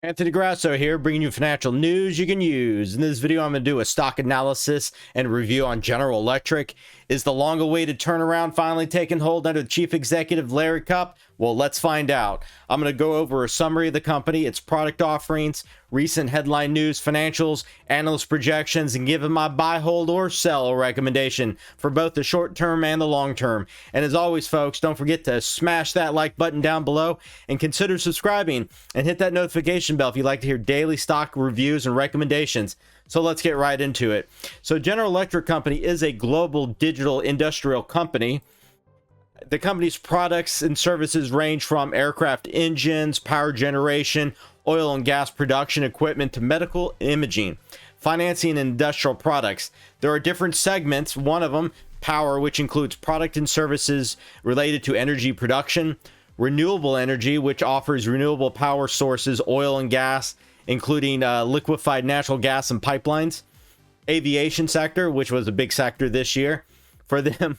Anthony Grasso here, bringing you financial news you can use. In this video, I'm going to do a stock analysis and review on General Electric. Is the long-awaited turnaround finally taking hold under the chief executive, Larry Cupp? Well, let's find out. I'm going to go over a summary of the company, its product offerings, recent headline news, financials, analyst projections, and give them my buy, hold, or sell recommendation for both the short term and the long term. And as always, folks, don't forget to smash that like button down below and consider subscribing and hit that notification bell if you'd like to hear daily stock reviews and recommendations. So let's get right into it. So General Electric Company is a global digital industrial company. The company's products and services range from aircraft engines, power generation, oil and gas production equipment, to medical imaging, financing, and industrial products. There are different segments. One of them, power, which includes product and services related to energy production, renewable energy, which offers renewable power sources, oil and gas, including liquefied natural gas and pipelines, aviation sector, which was a big sector this year for them,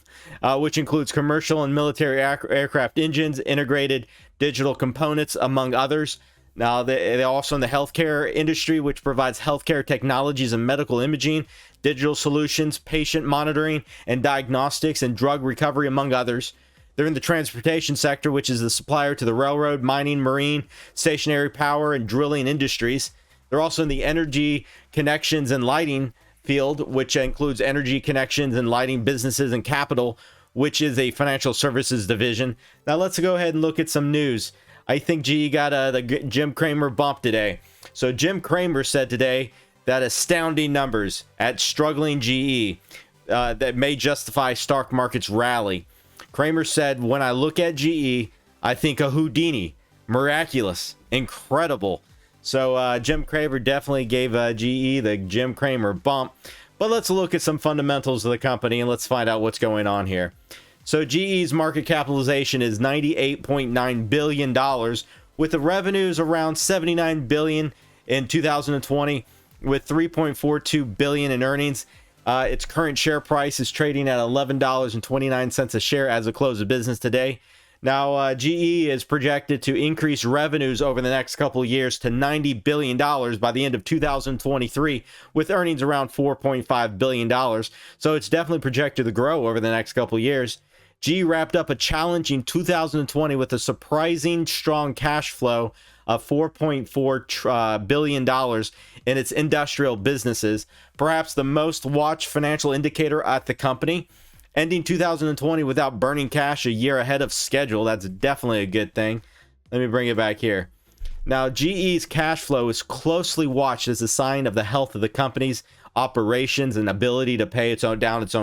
which includes commercial and military aircraft engines, integrated digital components, among others. Now, they're also in the healthcare industry, which provides healthcare technologies and medical imaging, digital solutions, patient monitoring and diagnostics, and drug recovery, among others. They're in the transportation sector, which is the supplier to the railroad, mining, marine, stationary power, and drilling industries. They're also in the energy connections and lighting field, which includes energy connections and lighting businesses, and capital, which is a financial services division. Now let's go ahead and look at some news. I think GE got the Jim Cramer bump today. So Jim Cramer said today that astounding numbers at struggling GE that may justify stock market's rally. Cramer said, "When I look at GE, I think a Houdini, miraculous, incredible." So Jim Cramer definitely gave GE the Jim Cramer bump. But let's look at some fundamentals of the company and let's find out what's going on here. So GE's market capitalization is $98.9 billion, with the revenues around $79 billion in 2020, with $3.42 billion in earnings. Its current share price is trading at $11.29 a share as of close of business today. Now, GE is projected to increase revenues over the next couple of years to $90 billion by the end of 2023, with earnings around $4.5 billion. So it's definitely projected to grow over the next couple of years. GE wrapped up a challenging 2020 with a surprising strong cash flow of $4.4 billion in its industrial businesses, perhaps the most watched financial indicator at the company. Ending 2020 without burning cash a year ahead of schedule. That's definitely a good thing. Let me bring it back here. Now, GE's cash flow is closely watched as a sign of the health of the company's operations and ability to pay its own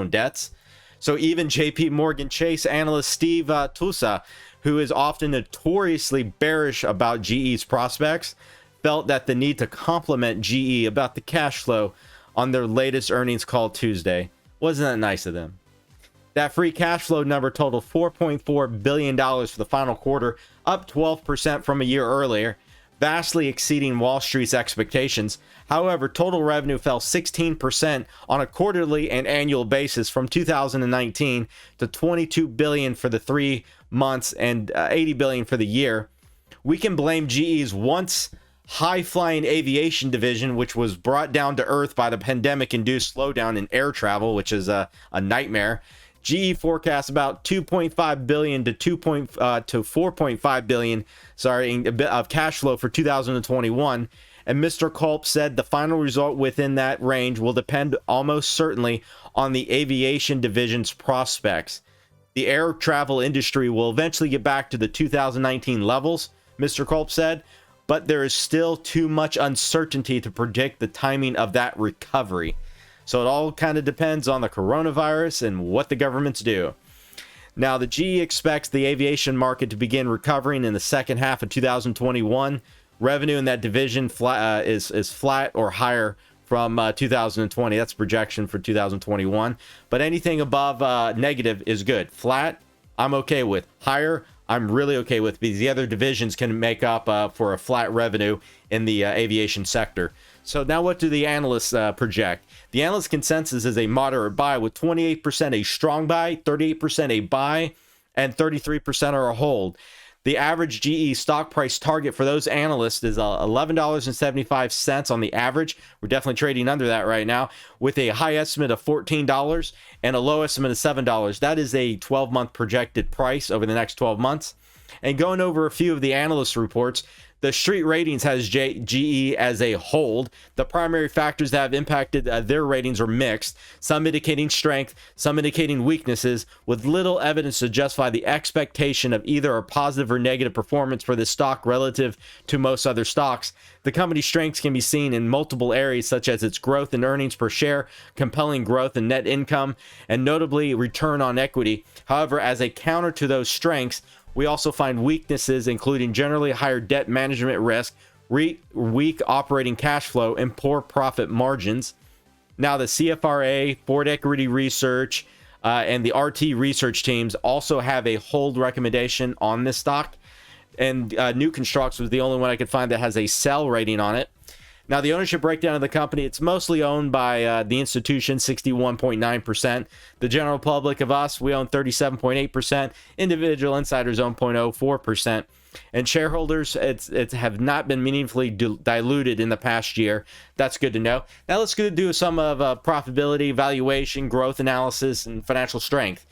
debts. So even JP Morgan Chase analyst Steve Tusa, who is often notoriously bearish about GE's prospects, felt that the need to compliment GE about the cash flow on their latest earnings call Tuesday. Wasn't that nice of them? That free cash flow number totaled $4.4 billion for the final quarter, up 12% from a year earlier, vastly exceeding Wall Street's expectations. However, total revenue fell 16% on a quarterly and annual basis from 2019 to $22 billion for the 3 months and $80 billion for the year. We can blame GE's once high-flying aviation division, which was brought down to earth by the pandemic-induced slowdown in air travel, which is a nightmare. GE forecasts about $2.5 billion to 4.5 billion, of cash flow for 2021. And Mr. Culp said the final result within that range will depend almost certainly on the aviation division's prospects. The air travel industry will eventually get back to the 2019 levels, Mr. Culp said, but there is still too much uncertainty to predict the timing of that recovery. So it all kind of depends on the coronavirus and what the governments do. Now, the GE expects the aviation market to begin recovering in the second half of 2021. Revenue in that division is flat or higher from 2020. That's projection for 2021. But anything above negative is good. Flat, I'm okay with. Higher, I'm really okay with, because the other divisions can make up for a flat revenue in the aviation sector. So now what do the analysts project? The analyst consensus is a moderate buy, with 28% a strong buy, 38% a buy, and 33% are a hold. The average GE stock price target for those analysts is $11.75 on the average. We're definitely trading under that right now, with a high estimate of $14 and a low estimate of $7. That is a 12-month projected price over the next 12 months. And going over a few of the analyst reports, the street ratings has GE as a hold. The primary factors that have impacted their ratings are mixed, some indicating strength, some indicating weaknesses, with little evidence to justify the expectation of either a positive or negative performance for this stock relative to most other stocks. The company's strengths can be seen in multiple areas, such as its growth in earnings per share, compelling growth in net income, and notably return on equity. However, as a counter to those strengths, we also find weaknesses, including generally higher debt management risk, weak operating cash flow, and poor profit margins. Now, the CFRA, Ford Equity Research, and the RT research teams also have a hold recommendation on this stock. And New Constructs was the only one I could find that has a sell rating on it. Now, the ownership breakdown of the company, it's mostly owned by the institution, 61.9%. The general public of us, we own 37.8%. Individual insiders own 0.04%. And shareholders, it's have not been meaningfully diluted in the past year. That's good to know. Now, let's go do some of profitability, valuation, growth analysis, and financial strength.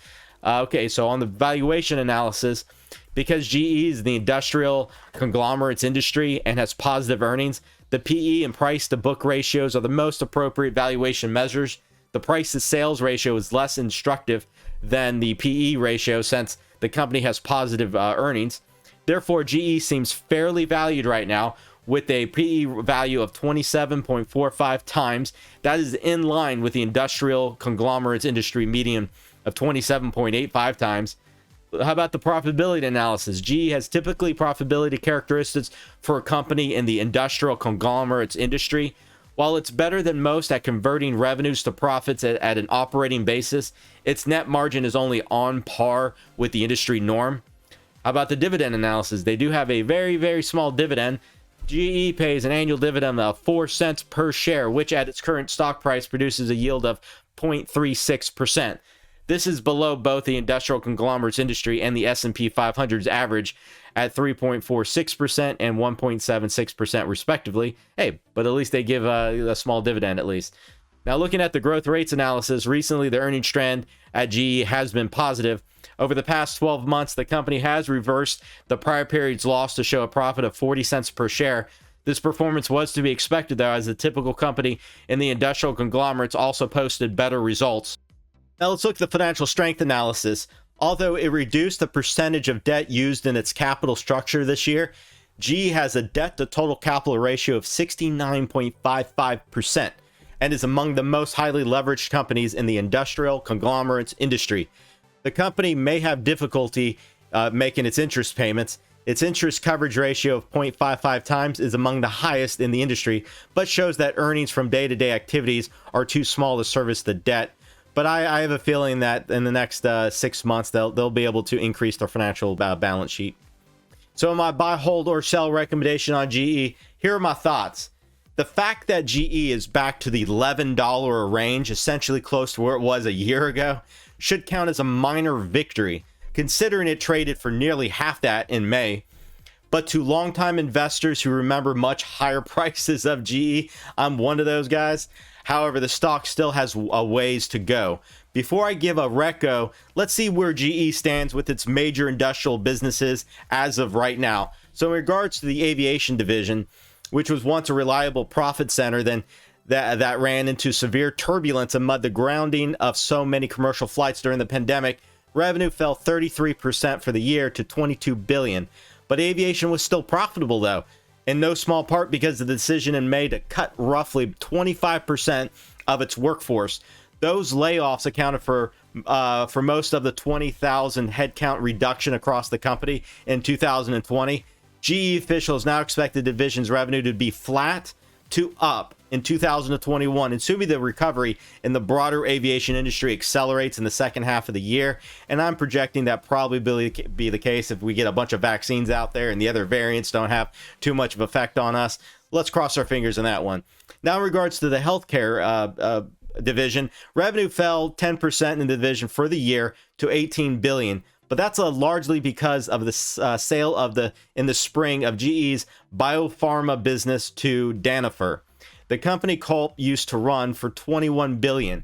Okay, so on the valuation analysis, because GE is the industrial conglomerates industry and has positive earnings, the PE and price to book ratios are the most appropriate valuation measures. The price to sales ratio is less instructive than the PE ratio since the company has positive earnings. Therefore, GE seems fairly valued right now with a PE value of 27.45 times. That is in line with the industrial conglomerates industry median of 27.85 times. How about the profitability analysis? GE has typically profitability characteristics for a company in the industrial conglomerates industry. While it's better than most at converting revenues to profits at an operating basis, its net margin is only on par with the industry norm. How about the dividend analysis? They do have a very, very small dividend. GE pays an annual dividend of 4 cents per share, which at its current stock price produces a yield of 0.36%. This is below both the industrial conglomerates industry and the S&P 500's average at 3.46% and 1.76% respectively. Hey, but at least they give a small dividend at least. Now, looking at the growth rates analysis, recently the earnings trend at GE has been positive. Over the past 12 months, the company has reversed the prior period's loss to show a profit of 40 cents per share. This performance was to be expected, though, as the typical company in the industrial conglomerates also posted better results. Now let's look at the financial strength analysis. Although it reduced the percentage of debt used in its capital structure this year, GE has a debt to total capital ratio of 69.55% and is among the most highly leveraged companies in the industrial conglomerates industry. The company may have difficulty making its interest payments. Its interest coverage ratio of 0.55 times is among the highest in the industry, but shows that earnings from day-to-day activities are too small to service the debt. But I have a feeling that in the next 6 months, they'll be able to increase their financial balance sheet. So my buy, hold, or sell recommendation on GE, here are my thoughts. The fact that GE is back to the $11 range, essentially close to where it was a year ago, should count as a minor victory, considering it traded for nearly half that in May. But to longtime investors who remember much higher prices of GE, I'm one of those guys. However, the stock still has a ways to go. Before I give a reco, let's see where GE stands with its major industrial businesses as of right now. So in regards to the aviation division, which was once a reliable profit center, then that ran into severe turbulence amid the grounding of so many commercial flights during the pandemic, revenue fell 33% for the year to $22 billion. But aviation was still profitable, though, in no small part because of the decision in May to cut roughly 25% of its workforce. Those layoffs accounted for most of the 20,000 headcount reduction across the company in 2020. GE officials now expect the division's revenue to be flat to up in 2021, assuming the recovery in the broader aviation industry accelerates in the second half of the year. And I'm projecting that probably be the case if we get a bunch of vaccines out there and the other variants don't have too much of effect on us. Let's cross our fingers on that one. Now, in regards to the healthcare division, revenue fell 10% in the division for the year to $18 billion. but that's largely because of the sale of in the spring of GE's biopharma business to Danaher. The company Culp used to run for $21 billion.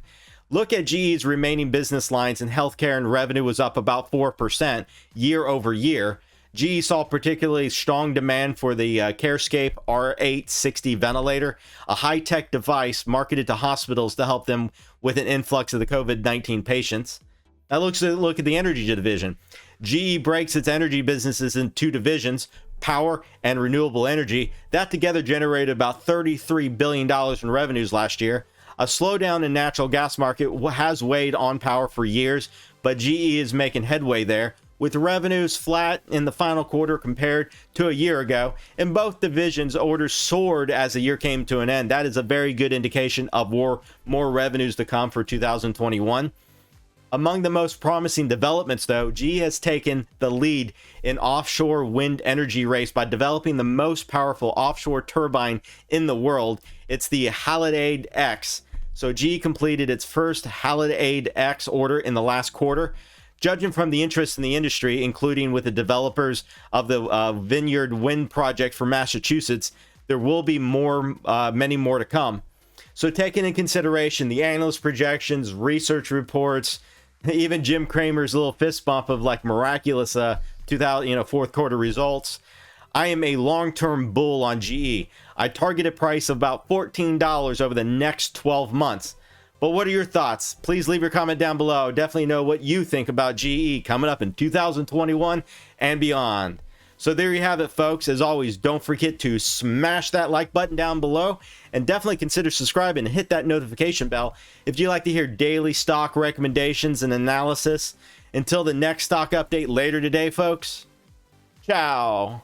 Look at GE's remaining business lines, and healthcare and revenue was up about 4% year over year. GE saw particularly strong demand for the CareScape R860 ventilator, a high-tech device marketed to hospitals to help them with an influx of the COVID-19 patients. Now look at the energy division. GE breaks its energy businesses in two divisions, power and renewable energy. That together generated about $33 billion in revenues last year. A slowdown in natural gas market has weighed on power for years, but GE is making headway there, with revenues flat in the final quarter compared to a year ago. In both divisions, orders soared as the year came to an end. That is a very good indication of more revenues to come for 2021. Among the most promising developments, though, GE has taken the lead in offshore wind energy race by developing the most powerful offshore turbine in the world. It's the Haliade X. So GE completed its first Haliade X order in the last quarter. Judging from the interest in the industry, including with the developers of the Vineyard Wind Project for Massachusetts, there will be many more to come. So taking into consideration the analyst projections, research reports, even Jim Cramer's little fist bump of like miraculous fourth quarter results, I am a long-term bull on GE. I target a price of about $14 over the next 12 months. But what are your thoughts? Please leave your comment down below. Definitely know what you think about GE coming up in 2021 and beyond. So there you have it, folks. As always, don't forget to smash that like button down below, and definitely consider subscribing and hit that notification bell if you like to hear daily stock recommendations and analysis. Until the next stock update later today, folks. Ciao.